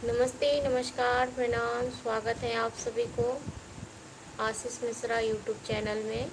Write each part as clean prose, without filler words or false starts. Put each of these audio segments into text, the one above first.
नमस्ते, नमस्कार, प्रणाम, स्वागत है आप सभी को आशीष मिश्रा यूट्यूब चैनल में।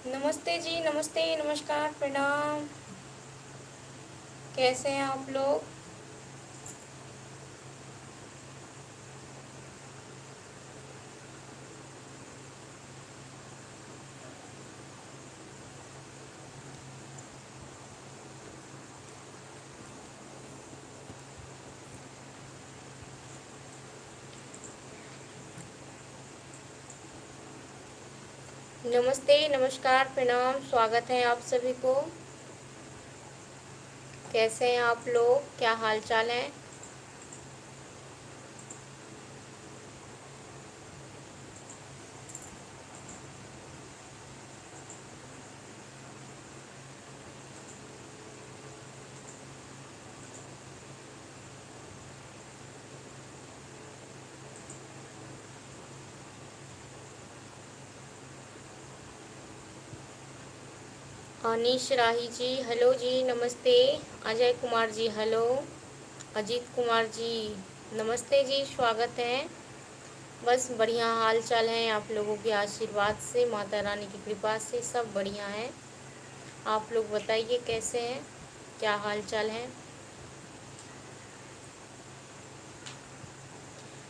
नमस्ते जी, नमस्ते, नमस्कार, प्रणाम। कैसे हैं आप लोग? नमस्ते, नमस्कार, प्रणाम, स्वागत है आप सभी को। कैसे हैं आप लोग? क्या हाल चाल है? अनीश राही जी, हेलो जी, नमस्ते। अजय कुमार जी, हेलो। अजीत कुमार जी, नमस्ते जी, स्वागत है। बस बढ़िया हाल चाल है, आप लोगों के आशीर्वाद से, माता रानी की कृपा से सब बढ़िया है। आप लोग बताइए कैसे हैं, क्या हाल चाल है?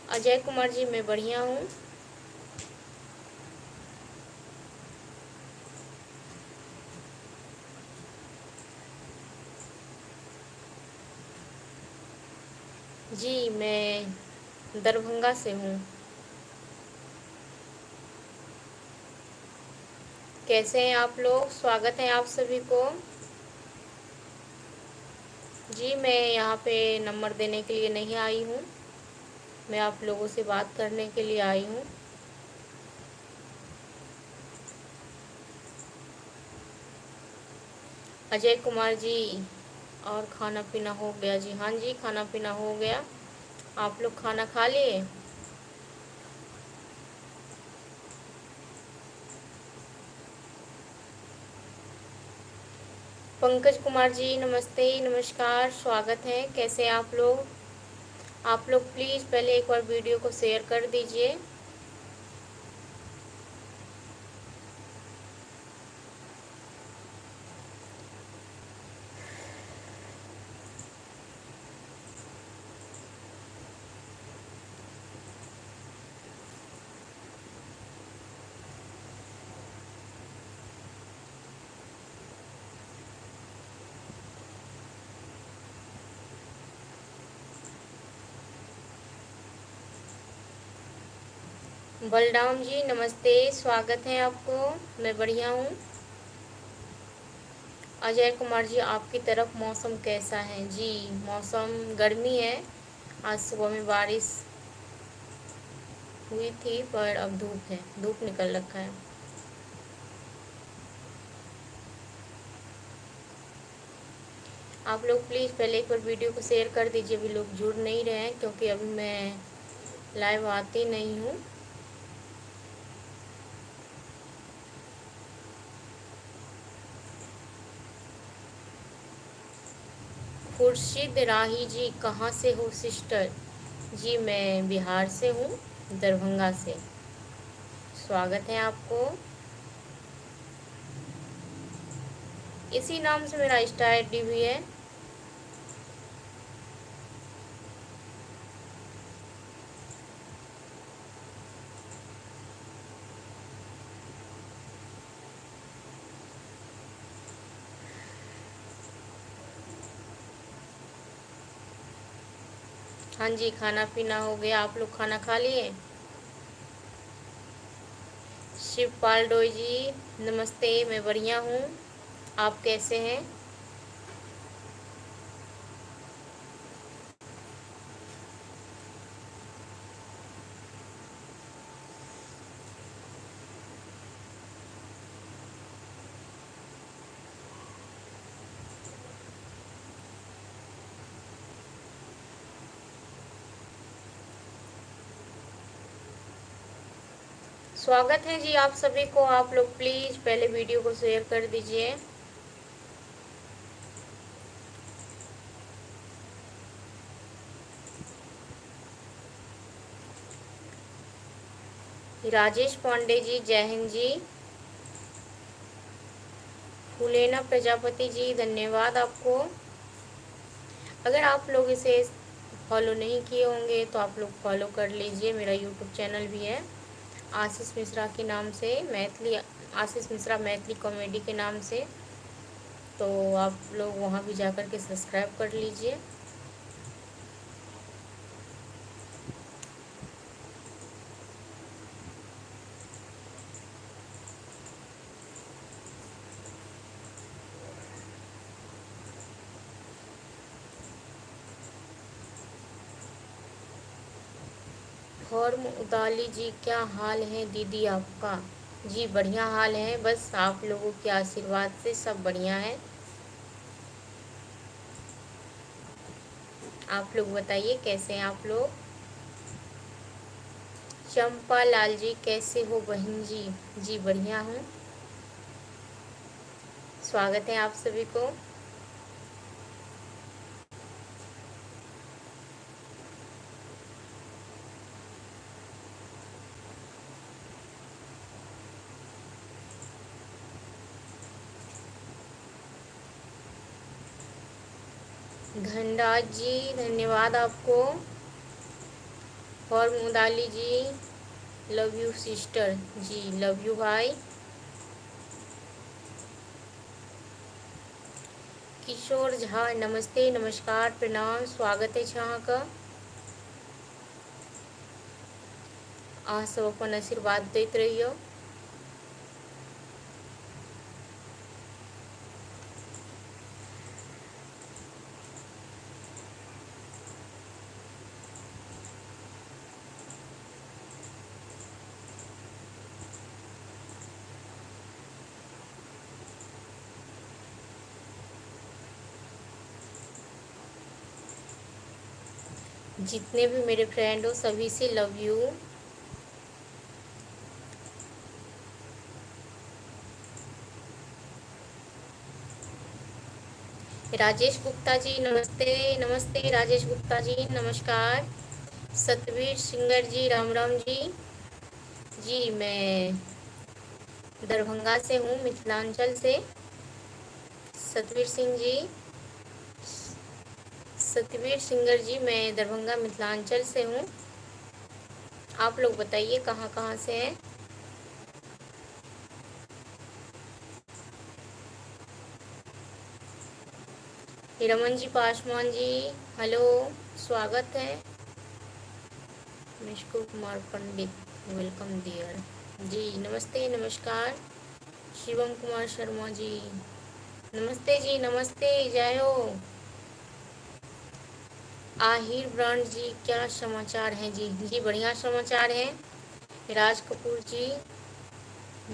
अजय कुमार जी, मैं बढ़िया हूँ। जी, मैं दरभंगा से हूँ। कैसे हैं आप लोग? स्वागत है आप सभी को। जी, मैं यहाँ पे नंबर देने के लिए नहीं आई हूँ, मैं आप लोगों से बात करने के लिए आई हूँ। अजय कुमार जी, और खाना पीना हो गया जी? हाँ जी, खाना पीना हो गया। आप लोग खाना खा लिए? पंकज कुमार जी, नमस्ते, नमस्कार, स्वागत है। कैसे हैं आप लोग? आप लोग प्लीज़ पहले एक बार वीडियो को शेयर कर दीजिए। बलराम जी, नमस्ते, स्वागत है आपको। मैं बढ़िया हूँ। अजय कुमार जी, आपकी तरफ मौसम कैसा है? जी, मौसम गर्मी है। आज सुबह में बारिश हुई थी, पर अब धूप है, धूप निकल रखा है। आप लोग प्लीज़ पहले एक बार वीडियो को शेयर कर दीजिए। अभी लोग जुड़ नहीं रहे हैं क्योंकि अभी मैं लाइव आती नहीं हूँ। खुर्शीद राही जी, कहाँ से हो सिस्टर? जी, मैं बिहार से हूँ, दरभंगा से। स्वागत है आपको। इसी नाम से मेरा इंस्टा आईडी भी है। हाँ जी, खाना पीना हो गया। आप लोग खाना खा लिए? शिवपाल डोई जी नमस्ते, मैं बढ़िया हूँ। आप कैसे हैं? स्वागत है जी आप सभी को। आप लोग प्लीज़ पहले वीडियो को शेयर कर दीजिए। राजेश पांडे जी जय हिंद जी। फुलेना प्रजापति जी धन्यवाद आपको। अगर आप लोग इसे फॉलो नहीं किए होंगे तो आप लोग फॉलो कर लीजिए। मेरा यूट्यूब चैनल भी है आशीष मिश्रा के नाम से, मैथिली आशीष मिश्रा मैथिली कॉमेडी के नाम से। तो आप लोग वहाँ भी जा कर के सब्सक्राइब कर लीजिए। फॉर्म उदाली जी क्या हाल है दीदी आपका? जी बढ़िया हाल है, बस आप लोगों के आशीर्वाद से सब बढ़िया है। आप लोग बताइए कैसे हैं आप लोग? चंपा लाल जी कैसे हो बहन जी? जी बढ़िया हूँ। स्वागत है आप सभी को। धनराज जी धन्यवाद आपको। फॉर्म Udali ji love you sister. जी लव यू भाई। किशोर झा नमस्ते नमस्कार प्रणाम, स्वागत है झा का। आप सब अपन आशीर्वाद देते रहियो। जितने भी मेरे फ्रेंड हो सभी से लव यू। राजेश गुप्ता जी नमस्ते नमस्ते। राजेश गुप्ता जी नमस्कार। सतवीर सिंगर जी राम राम जी। जी मैं दरभंगा से हूँ, मिथिलांचल से। सतवीर सिंह जी, सतवीर सिंगर जी मैं दरभंगा मिथिलांचल से हूँ। आप लोग बताइए कहाँ कहाँ से हैं? रमन जी पासवान जी हेलो, स्वागत है। मिष्को कुमार पंडित वेलकम डियर। जी नमस्ते नमस्कार। शिवम कुमार शर्मा जी नमस्ते जी नमस्ते, जय हो। आहिर ब्रांड जी क्या समाचार हैं जी? जी बढ़िया समाचार हैं। राज कपूर जी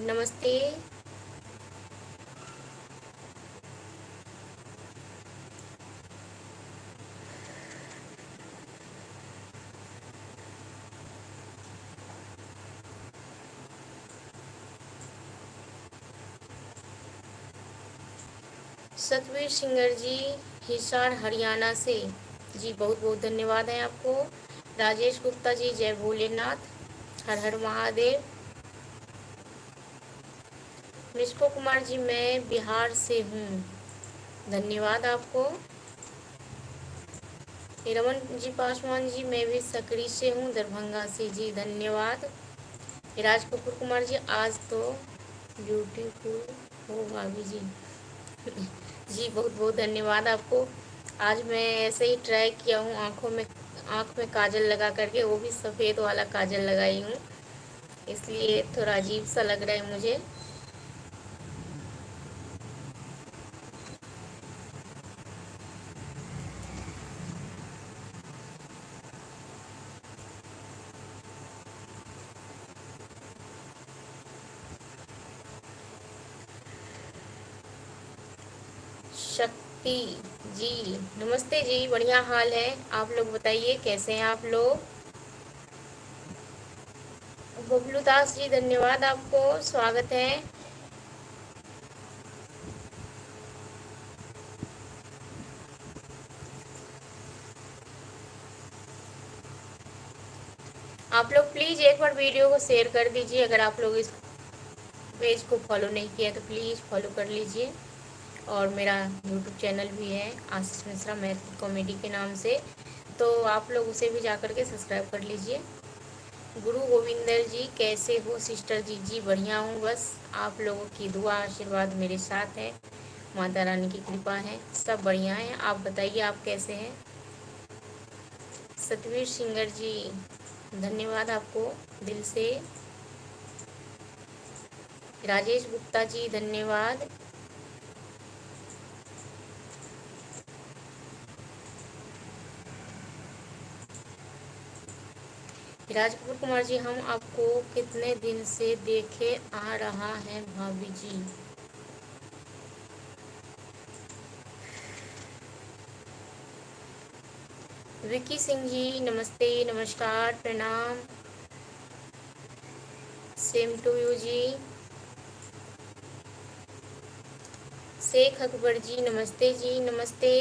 नमस्ते। सतवीर सिंगर जी हिसार हरियाणा से। जी बहुत बहुत धन्यवाद है आपको। राजेश गुप्ता जी जय भोलेनाथ, हर हर महादेव। मिष्को कुमार जी मैं बिहार से हूँ। धन्यवाद आपको। रमन जी पासवान जी, मैं भी सकरी से हूँ, दरभंगा से जी, धन्यवाद। राज कपूर कुमार जी, आज तो ब्यूटीफुल हो भाभी जी। जी बहुत बहुत धन्यवाद आपको। आज मैं ऐसे ही ट्राई किया हूँ, आँख में काजल लगा करके, वो भी सफ़ेद वाला काजल लगाई हूँ, इसलिए थोड़ा अजीब सा लग रहा है मुझे। शक्ति जी, नमस्ते जी, बढ़िया हाल है। आप लोग बताइए कैसे हैं आप लोग। बबलू दास जी, धन्यवाद आपको, स्वागत है। आप लोग प्लीज़ एक बार वीडियो को शेयर कर दीजिए। अगर आप लोग इस पेज को फॉलो नहीं किया तो प्लीज़ फॉलो कर लीजिए। और मेरा यूट्यूब चैनल भी है आशीष मिश्रा मैथिली कॉमेडी के नाम से, तो आप लोग उसे भी जा कर के सब्सक्राइब कर लीजिए। गुरु गोविंदर जी, कैसे हो सिस्टर जी। जी बढ़िया हूँ, बस आप लोगों की दुआ आशीर्वाद मेरे साथ है, माता रानी की कृपा है, सब बढ़िया है। आप बताइए आप कैसे हैं। सतवीर सिंगर जी, धन्यवाद आपको दिल से। राजेश गुप्ता जी, धन्यवाद। राजकपूर कुमार जी, हम आपको कितने दिन से देखे आ रहा है भाभी जी। विकी सिंह जी, नमस्ते, नमस्कार, प्रणाम। सेम टू यू जी। शेख अकबर जी, नमस्ते जी, नमस्ते।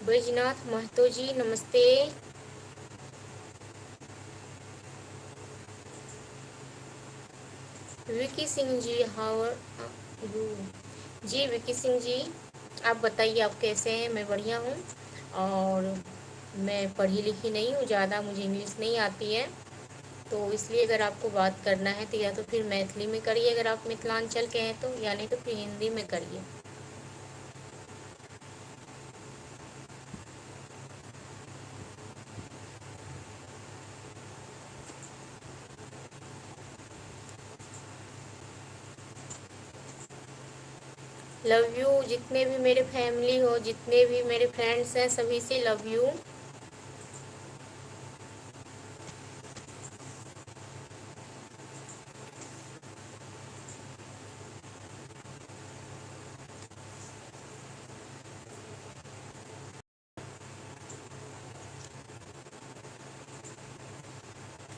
बैजनाथ महतो जी, नमस्ते। विकी सिंह जी, हाउ यू जी। विकी सिंह जी, आप बताइए आप कैसे हैं। मैं बढ़िया हूँ, और मैं पढ़ी लिखी नहीं हूँ ज़्यादा, मुझे इंग्लिश नहीं आती है, तो इसलिए अगर आपको बात करना है तो या तो फिर मैथिली में करिए, अगर आप मिथिलांचल के हैं तो, या नहीं तो फिर हिंदी में करिए। लव यू, जितने भी मेरे फैमिली हो, जितने भी मेरे फ्रेंड्स हैं, सभी से लव यू।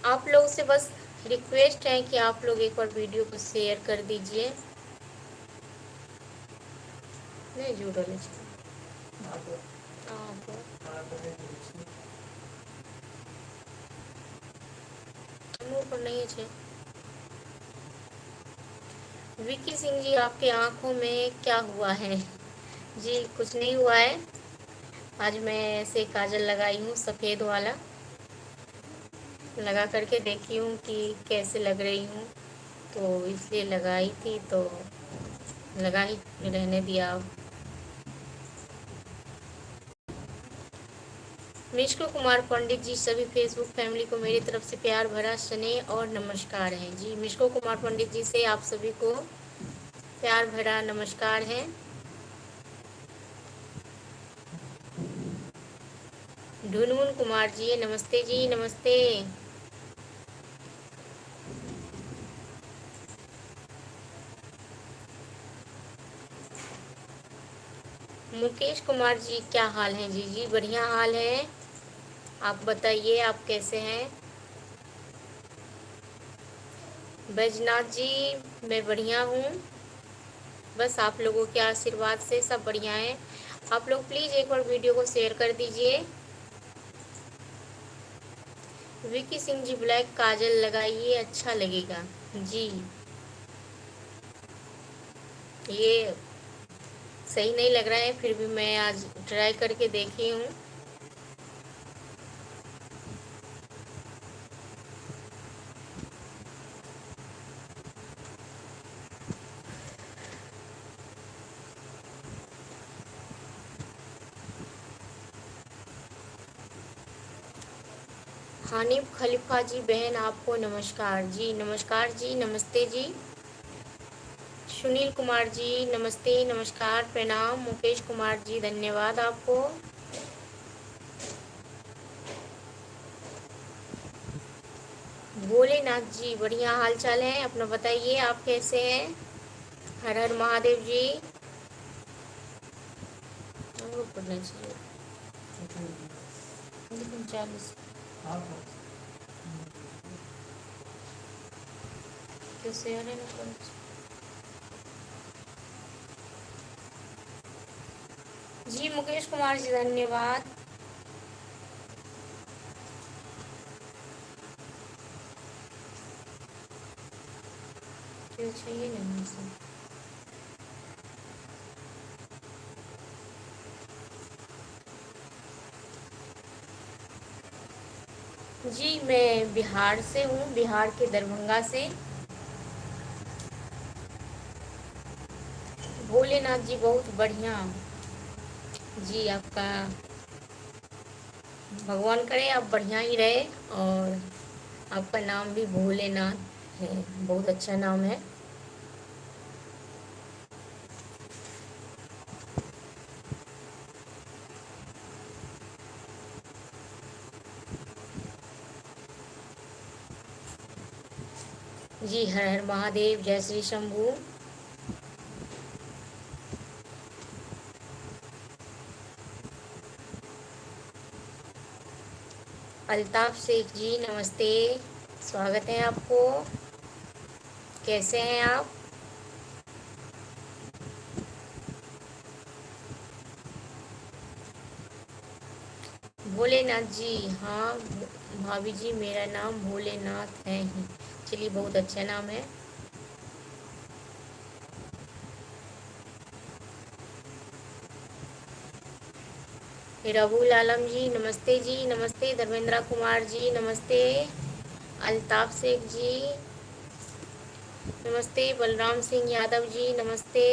आप लोग से बस रिक्वेस्ट है कि आप लोग एक बार वीडियो को शेयर कर दीजिए। नहीं जुड़ल छै मुँह पर नहीं है। विकी सिंह जी, आपके आंखों में क्या हुआ है। जी कुछ नहीं हुआ है, आज मैं ऐसे काजल लगाई हूँ सफ़ेद वाला, लगा करके देखी हूँ कि कैसे लग रही हूँ, तो इसलिए लगाई थी, तो लगा ही रहने दिया। अब मिष्को कुमार पंडित जी, सभी फेसबुक फैमिली को मेरी तरफ से प्यार भरा स्नेह और नमस्कार है। जी मिष्को कुमार पंडित जी से आप सभी को प्यार भरा नमस्कार है। ढुनमुन कुमार जी, नमस्ते जी, नमस्ते। मुकेश कुमार जी, क्या हाल है जी। जी बढ़िया हाल है, आप बताइए आप कैसे हैं। बैजनाथ जी, मैं बढ़िया हूँ, बस आप लोगों के आशीर्वाद से सब बढ़िया है। आप लोग प्लीज़ एक बार वीडियो को शेयर कर दीजिए। विकी सिंह जी ब्लैक काजल लगाइए, अच्छा लगेगा। जी, ये सही नहीं लग रहा है, फिर भी मैं आज ट्राई करके देखी हूँ। हानिफ खलीफा जी बहन आपको नमस्कार जी, नमस्कार जी, नमस्ते जी। सुनील कुमार जी नमस्ते, नमस्कार, प्रणाम। मुकेश कुमार जी धन्यवाद आपको। भोलेनाथ जी बढ़िया हाल चाल है, अपना बताइए आप कैसे हैं। हर हर महादेव जी। हमको पढ़ना चाहिए। 40 कैसे आ रहे ना। जी मुकेश कुमार जी धन्यवाद। क्यों चाहिए नहीं मुझसे। जी मैं बिहार से हूँ, बिहार के दरभंगा से। भोलेनाथ जी बहुत बढ़िया। जी आपका भगवान करे आप बढ़िया ही रहे, और आपका नाम भी भोलेनाथ है, बहुत अच्छा नाम है। जी हर हर महादेव, जय श्री शंभू। अल्ताफ शेख जी नमस्ते, स्वागत है आपको। कैसे हैं आप। भोलेनाथ जी, हाँ भाभी जी मेरा नाम भोलेनाथ है ही। चलिए बहुत अच्छा नाम है। रबुल आलम जी नमस्ते जी, नमस्ते। धर्मेंद्र कुमार जी नमस्ते। अल्ताफ शेख जी नमस्ते। बलराम सिंह यादव जी नमस्ते।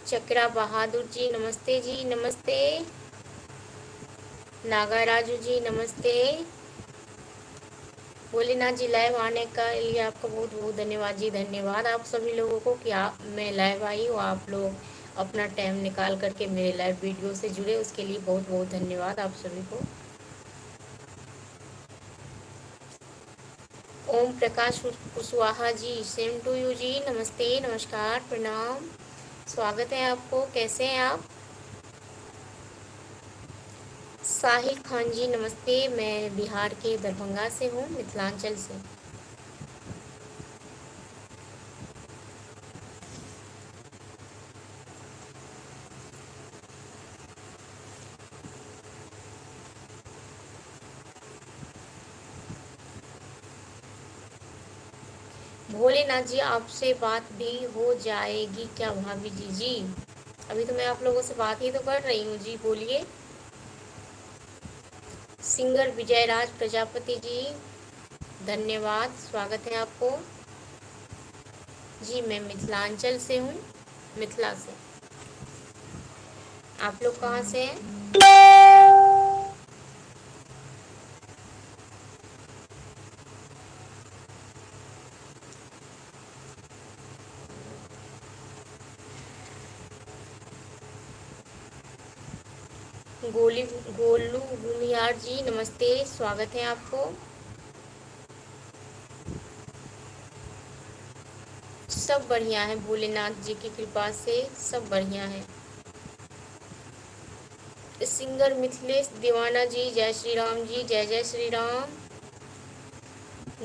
चक्रा बहादुर जी नमस्ते जी, नमस्ते। नागाराजू जी नमस्ते। भोलेनाथ जी लाइव आने का लिए आपका बहुत बहुत धन्यवाद जी, धन्यवाद आप सभी लोगों को कि आप मैं लाइव आई हूँ, आप लोग अपना टाइम निकाल करके मेरे लाइव वीडियो से जुड़े, उसके लिए बहुत बहुत धन्यवाद आप सभी को। Om Prakash Kushwaha ji same to you जी, नमस्ते, नमस्कार, प्रणाम, स्वागत है आपको। कैसे हैं आप। साहिल खान जी नमस्ते, मैं बिहार के दरभंगा से हूँ, मिथिलांचल से। भोलेनाथ जी आपसे बात भी हो जाएगी क्या भाभी जी। जी अभी तो मैं आप लोगों से बात ही तो कर रही हूँ जी, बोलिए। सिंगर विजय राज प्रजापति जी धन्यवाद, स्वागत है आपको। जी मैं मिथिलांचल से हूँ, मिथिला से। आप लोग कहाँ से हैं। गोलू भूमियार जी नमस्ते, स्वागत है आपको। सब बढ़िया है, भोलेनाथ जी की कृपा से सब बढ़िया है। सिंगर मिथिलेश दीवाना जी जय श्री राम जी, जय जय श्री राम।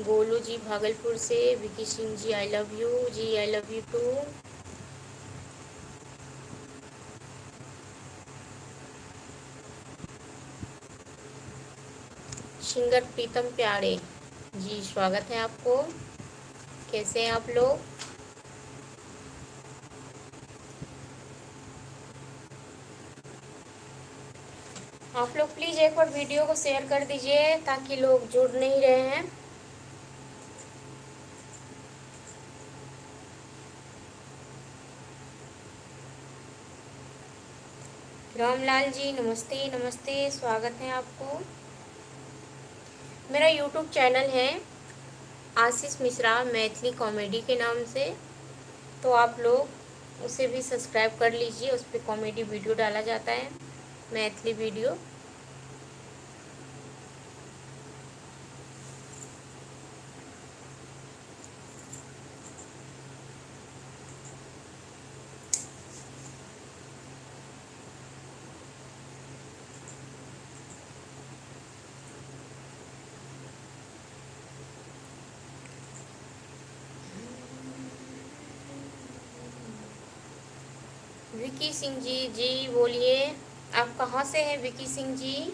गोलू जी भागलपुर से। Vicky Singh ji I love you जी, I love you too. Singer Pritam Pyare ji, स्वागत है आपको। कैसे हैं आप लोग? आप लोग प्लीज़ एक बार वीडियो को शेयर कर दीजिए ताकि लोग जुड़ नहीं रहे हैं। रामलाल जी नमस्ते नमस्ते, स्वागत है आपको। मेरा यूट्यूब चैनल है आशीष मिश्रा मैथिली कॉमेडी के नाम से, तो आप लोग उसे भी सब्सक्राइब कर लीजिए। उस पर कॉमेडी वीडियो डाला जाता है, मैथिली वीडियो। विकी सिंह जी, जी बोलिए, आप कहाँ से हैं विकी सिंह जी?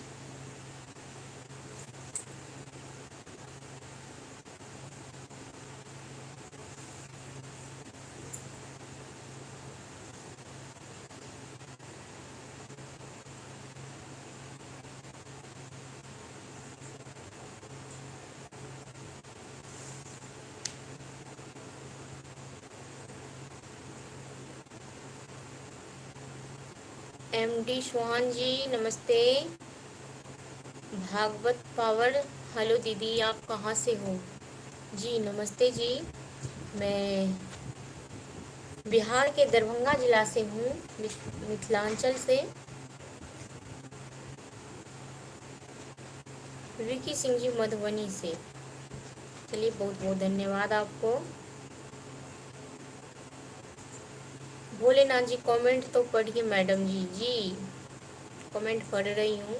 एमडी सोहान जी नमस्ते। भागवत पावर, हेलो दीदी, आप कहाँ से हो? जी नमस्ते जी, मैं बिहार के दरभंगा जिला से हूँ, मिथिलांचल से। विकी सिंह जी मधुबनी से। चलिए, बहुत बहुत धन्यवाद आपको। भोलेनाथ जी कमेंट तो पढ़िए मैडम जी। जी कमेंट पढ़ रही हूँ,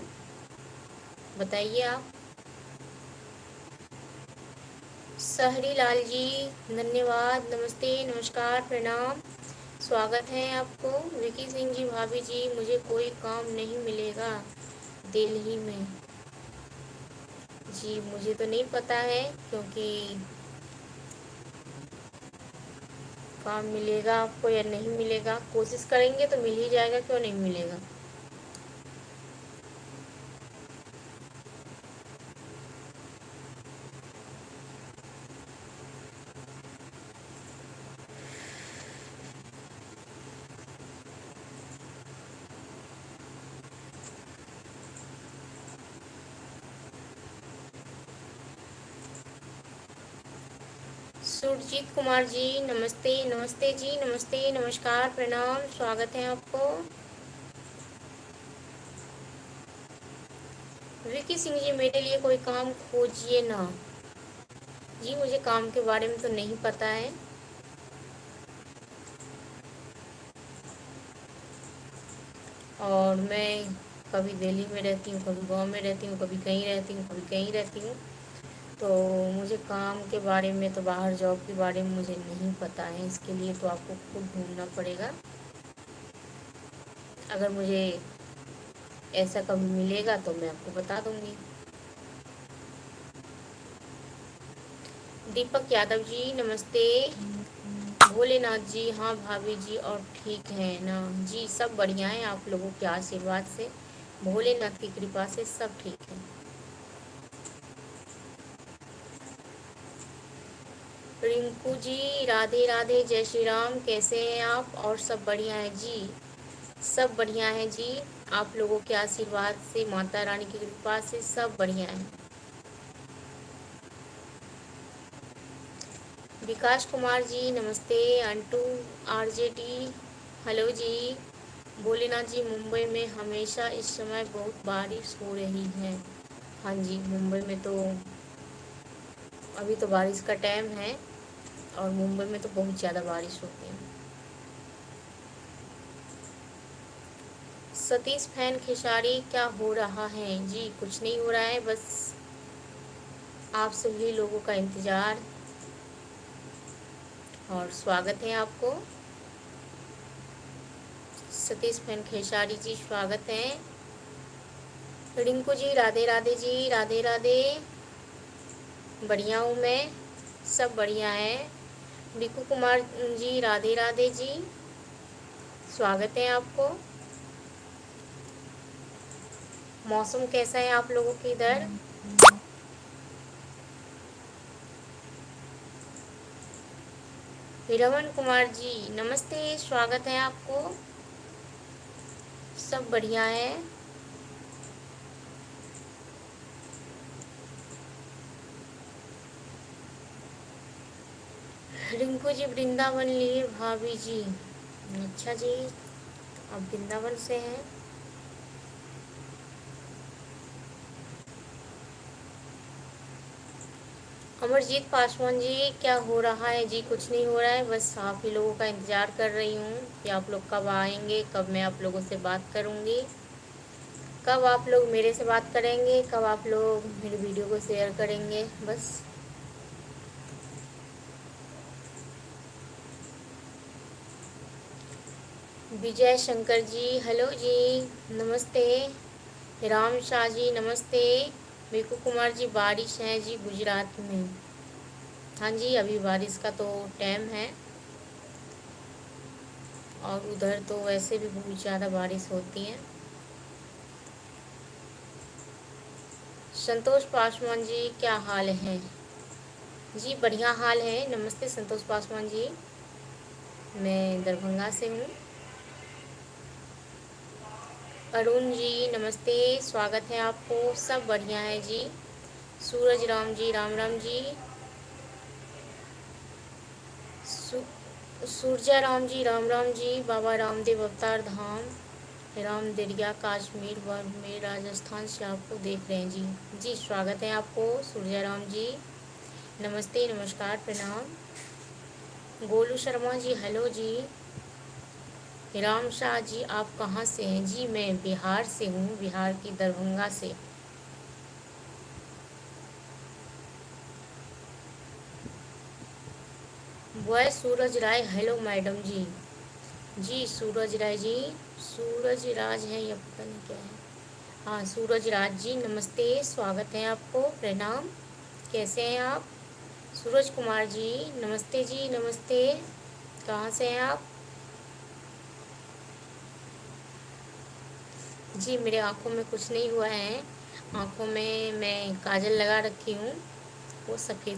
बताइए आप। सहरी लाल जी धन्यवाद, नमस्ते नमस्कार प्रणाम, स्वागत है आपको। विकी सिंह जी भाभी जी, मुझे कोई काम नहीं मिलेगा दिल्ली में? जी मुझे तो नहीं पता है, क्योंकि काम मिलेगा आपको या नहीं मिलेगा, कोशिश करेंगे तो मिल ही जाएगा, क्यों नहीं मिलेगा। सुरजीत कुमार जी नमस्ते नमस्ते जी, नमस्ते नमस्कार प्रणाम, स्वागत है आपको। विकी सिंह जी, मेरे लिए कोई काम खोजिए ना। जी मुझे काम के बारे में तो नहीं पता है। और मैं कभी दिल्ली में रहती हूँ, कभी गांव में रहती हूँ, कभी कहीं रहती हूँ, कभी कहीं रहती हूँ। तो मुझे काम के बारे में, तो बाहर जॉब के बारे में मुझे नहीं पता है। इसके लिए तो आपको खुद ढूंढना पड़ेगा। अगर मुझे ऐसा कभी मिलेगा तो मैं आपको बता दूंगी। दीपक यादव जी नमस्ते। भोलेनाथ जी, हाँ भाभी जी, और ठीक है ना? जी सब बढ़िया है, आप लोगों के आशीर्वाद से, भोलेनाथ की कृपा से सब ठीक है। रिंकू जी राधे राधे, जय श्री राम, कैसे हैं आप? और सब बढ़िया है जी, सब बढ़िया है जी। आप लोगों के आशीर्वाद से, माता रानी की कृपा से सब बढ़िया है। विकास कुमार जी नमस्ते। अंटू आरजेटी हेलो जी। भोलेनाथ जी, मुंबई में हमेशा इस समय बहुत बारिश हो रही है। हाँ जी, मुंबई में तो अभी तो बारिश का टाइम है, और मुंबई में तो बहुत ज़्यादा बारिश होती है। सतीश फैन खेसारी, क्या हो रहा है? जी कुछ नहीं हो रहा है, बस आप सभी लोगों का इंतज़ार, और स्वागत है आपको। सतीश फैन खेसारी जी स्वागत है। रिंकू जी राधे राधे जी, राधे राधे। बढ़िया हूँ मैं, सब बढ़िया है। रिंकू कुमार जी राधे राधे जी, स्वागत है आपको। मौसम कैसा है आप लोगों के इधर? रमन कुमार जी नमस्ते, स्वागत है आपको। सब बढ़िया है। रिंकू जी वृंदावन लिए भाभी जी। अच्छा जी, आप वृंदावन से हैं। अमरजीत पासवान जी क्या हो रहा है जी? कुछ नहीं हो रहा है, बस आप ही लोगों का इंतज़ार कर रही हूँ कि आप लोग कब आएंगे, कब मैं आप लोगों से बात करूँगी, कब आप लोग मेरे से बात करेंगे, कब आप लोग मेरी वीडियो को शेयर करेंगे, बस। विजय शंकर जी हेलो जी, नमस्ते। राम शाह जी नमस्ते। मीकू कुमार जी बारिश है जी गुजरात में। हाँ जी, अभी बारिश का तो टाइम है और उधर तो वैसे भी बहुत ज़्यादा बारिश होती है। संतोष पासवान जी क्या हाल है जी? बढ़िया हाल है। नमस्ते संतोष पासवान जी, मैं दरभंगा से हूँ। अरुण जी नमस्ते, स्वागत है आपको। सब बढ़िया है जी। सूरज राम जी राम राम जी। सूरजा राम जी राम राम जी। बाबा रामदेव अवतार धाम राम दरिया कश्मीर वन में राजस्थान से आपको देख रहे हैं जी। जी स्वागत है आपको सूरजा राम जी। नमस्ते नमस्कार प्रणाम। गोलू शर्मा जी हेलो जी। राम शाह जी आप कहाँ से हैं जी? मैं बिहार से हूँ, बिहार की दरभंगा से। वह सूरज राय हेलो मैडम जी। जी सूरज राय जी, सूरज राज है या पता नहीं क्या है। हाँ सूरज राज जी नमस्ते, स्वागत है आपको, प्रणाम। कैसे हैं आप? सूरज कुमार जी नमस्ते जी नमस्ते। कहाँ से हैं आप? जी मेरे आँखों में कुछ नहीं हुआ है, आँखों में मैं काजल लगा रखी हूँ, वो सफ़ेद